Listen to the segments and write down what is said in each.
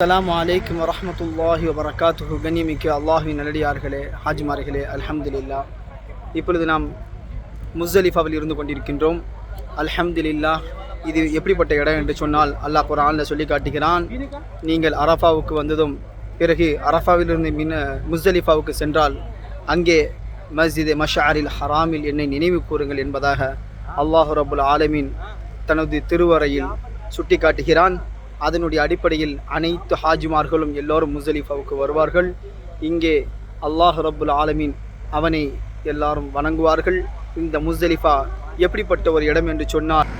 அஸ்ஸலாமு அலைக்கும் வரஹ்மத்துல்லாஹி வபரகாத்துஹு. கண்ணியமிக்க அல்லாஹ்வின் நல்லடியார்களே, ஹாஜிமார்களே, அல்ஹம்துலில்லாஹ். இப்பொழுது நாம் முஸ்தலிஃபாவில் இருந்து கொண்டிருக்கின்றோம். அல்ஹம்துலில்லாஹ். இது எப்படிப்பட்ட இடம் என்று சொன்னால், அல்லாஹ் குர்ஆனில் சொல்லி காட்டுகிறான், நீங்கள் அரஃபாவுக்கு வந்ததும் பிறகு அரஃபாவிலிருந்து முஸ்தலிஃபாவுக்கு சென்றால் அங்கே மஸ்ஜித் மஷ்ஆரில் ஹராமில் என்னை நினைவு கூறுங்கள் என்பதாக அல்லாஹ் ரப்புல் ஆலமீன் தனது திருவரையில் சுட்டி காட்டுகிறான். அதனுடைய அடிப்படையில் அனைத்து ஹாஜிமார்களும் எல்லோரும் முஸ்தலிஃபாவுக்கு வருவார்கள். இங்கே அல்லாஹ் ரப்புல் ஆலமீன் அவனை எல்லாரும் வணங்குவார்கள். இந்த முஸ்தலிஃபா எப்படிப்பட்ட ஒரு இடம் என்று சொன்னால்,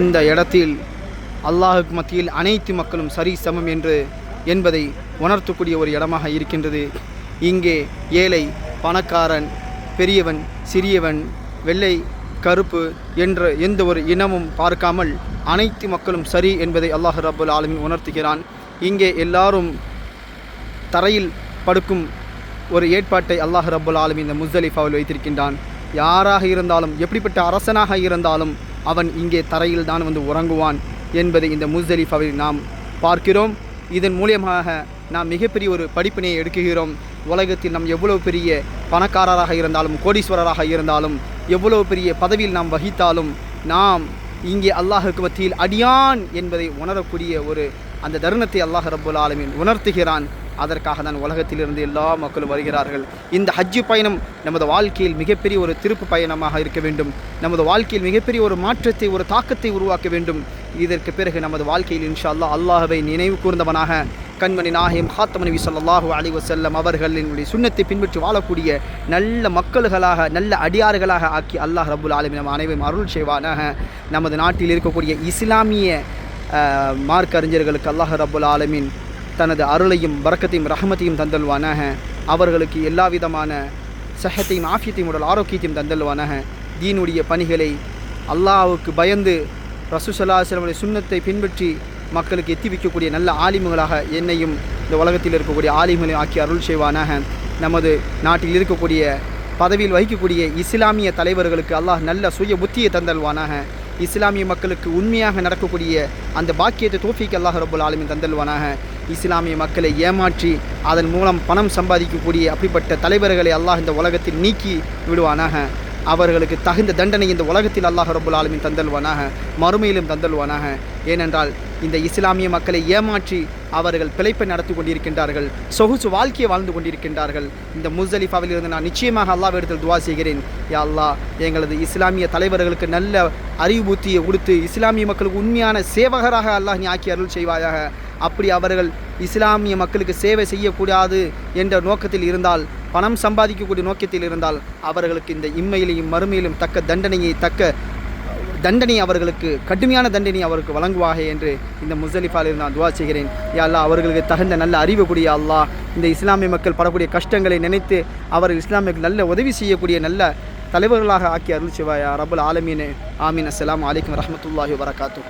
இந்த இடத்தில் அல்லாஹுக்கு மத்தியில் அனைத்து மக்களும் சரி சமம் என்பதை உணர்த்தக்கூடிய ஒரு இடமாக இருக்கின்றது. இங்கே ஏழை, பணக்காரன், பெரியவன், சிறியவன், வெள்ளை, கருப்பு என்ற எந்த ஒரு இனமும் பார்க்காமல் அனைத்து மக்களும் சரி என்பதை அல்லாஹ் ரப்புல் ஆலமீன் உணர்த்துகிறான். இங்கே எல்லாரும் தரையில் படுக்கும் ஒரு ஏற்பாட்டை அல்லாஹ் ரப்புல் ஆலமீன் இந்த முஸ்தலிஃபாவில் வைத்திருக்கின்றான். யாராக இருந்தாலும், எப்படிப்பட்ட அரசனாக இருந்தாலும் அவன் இங்கே தரையில் தான் வந்து உறங்குவான் என்பதை இந்த முஸ்தலிஃபாவில் நாம் பார்க்கிறோம். இதன் மூலியமாக நாம் மிகப்பெரிய ஒரு படிப்பினை எடுக்குகிறோம். உலகத்தில் நாம் எவ்வளவு பெரிய பணக்காரராக இருந்தாலும், கோடீஸ்வரராக இருந்தாலும், எவ்வளவு பெரிய பதவியில் நாம் வகித்தாலும், நாம் இங்கே அல்லாஹுக்கு மத்தியில் அடியான் என்பதை உணரக்கூடிய ஒரு அந்த தருணத்தை அல்லாஹ் ரப்புல் ஆலமீன் உணர்த்துகிறான். அதற்காக தான் உலகத்திலிருந்து எல்லா மக்களும் வருகிறார்கள். இந்த ஹஜ்ஜு பயணம் நமது வாழ்க்கையில் மிகப்பெரிய ஒரு திருப்பு பயணமாக இருக்க வேண்டும். நமது வாழ்க்கையில் மிகப்பெரிய ஒரு மாற்றத்தை, ஒரு தாக்கத்தை உருவாக்க வேண்டும். இதற்கு பிறகு நமது வாழ்க்கையில் இன்ஷா அல்லாஹ் அல்லாஹ்வை நினைவு கூர்ந்தவனாக கண்மணி நாயகம் ஹாத்தமன் நபி ஸல்லல்லாஹு அலைஹி வஸல்லம் அவர்களினுடைய சுன்னத்தை பின்பற்றி வாழக்கூடிய நல்ல மக்கள்களாக, நல்ல அடியார்களாக ஆக்கி அல்லாஹ் ரப்புல் ஆலமீன் நம் அனைவரும் அருள் செய்வானாக. நமது நாட்டில் இருக்கக்கூடிய இஸ்லாமிய மார்க்க அறிஞர்களுக்கு அல்லாஹ் ரப்புல் ஆலமீன் தனது அருளையும் பரக்கத்தையும் ரஹமத்தையும் தந்தல்வானாக. அவர்களுக்கு எல்லா விதமான சஹத்தையும் ஆஃபியத்தையும் உடல் ஆரோக்கியத்தையும் தந்தல்வானாக. தீனுடைய பணிகளை அல்லாஹ்வுக்கு பயந்து ரசூல் ஸல்லல்லாஹு அலைஹி வஸல்லம் சுன்னத்தை பின்பற்றி மக்களுக்கு எத்தி வைக்கக்கூடிய நல்ல ஆலிம்களாக என்னையும் இந்த உலகத்தில் இருக்கக்கூடிய ஆலிம்களையும் ஆக்கி அருள் செய்வானாக. நமது நாட்டில் இருக்கக்கூடிய பதவியில் வகிக்கக்கூடிய இஸ்லாமிய தலைவர்களுக்கு அல்லாஹ் நல்ல சுய புத்தியை தந்தல்வானாக. இஸ்லாமிய மக்களுக்கு உண்மையாக நடக்கக்கூடிய அந்த பாக்கியத்தை தோஃபீக் அல்லாஹ் ரப்புல் ஆலமீன் தந்தல்வானாக. இஸ்லாமிய மக்களை ஏமாற்றி அதன் மூலம் பணம் சம்பாதிக்கக்கூடிய அப்படிப்பட்ட தலைவர்களை அல்லாஹ் இந்த உலகத்தில் நீக்கி விடுவானாக. அவர்களுக்கு தகுந்த தண்டனை இந்த உலகத்தில் அல்லாஹ் ரப்புல் ஆலமீன் தந்தல்வானாக, மறுமையிலும் தந்தல்வானாக. ஏனென்றால் இந்த இஸ்லாமிய மக்களை ஏமாற்றி அவர்கள் பிழைப்பை நடத்தி கொண்டிருக்கின்றார்கள், சொகுசு வாழ்க்கையை வாழ்ந்து கொண்டிருக்கின்றார்கள். இந்த முஸ்தலிஃபாவில் இருந்து நான் நிச்சயமாக அல்லாஹ்விடத்தில் துஆ செய்கிறேன். யா அல்லாஹ், எங்களது இஸ்லாமிய தலைவர்களுக்கு நல்ல அறிவுபூத்தியை கொடுத்து இஸ்லாமிய மக்களுக்கு உண்மையான சேவகராக அல்லாஹ் நீ ஆக்கி அருள் செய்வாயாக. அப்படி அவர்கள் இஸ்லாமிய மக்களுக்கு சேவை செய்யக்கூடாது என்ற நோக்கத்தில் இருந்தால், பணம் சம்பாதிக்கக்கூடிய நோக்கத்தில் இருந்தால், அவர்களுக்கு இந்த இம்மையிலையும் மறுமையிலும் தக்க தண்டனை அவர்களுக்கு கடுமையான தண்டனை அவருக்கு வழங்குவாக என்று இந்த முஸ்தலிஃபாவில் நான் துஆ செய்கிறேன். யா அல்லாஹ், அவர்களுக்கு தகுந்த நல்ல அறிவு கூடிய அல்லாஹ், இந்த இஸ்லாமிய மக்கள் படக்கூடிய கஷ்டங்களை நினைத்து அவர்கள் இஸ்லாமியர்கள் நல்ல உதவி செய்யக்கூடிய நல்ல தலைவர்களாக ஆக்கி அருள் செய்வாயா ரப்புல் ஆலமீன். ஆமீன். அஸ்ஸலாமு அலைக்கும் வரஹ்மத்துல்லாஹி வபரகாத்துஹு.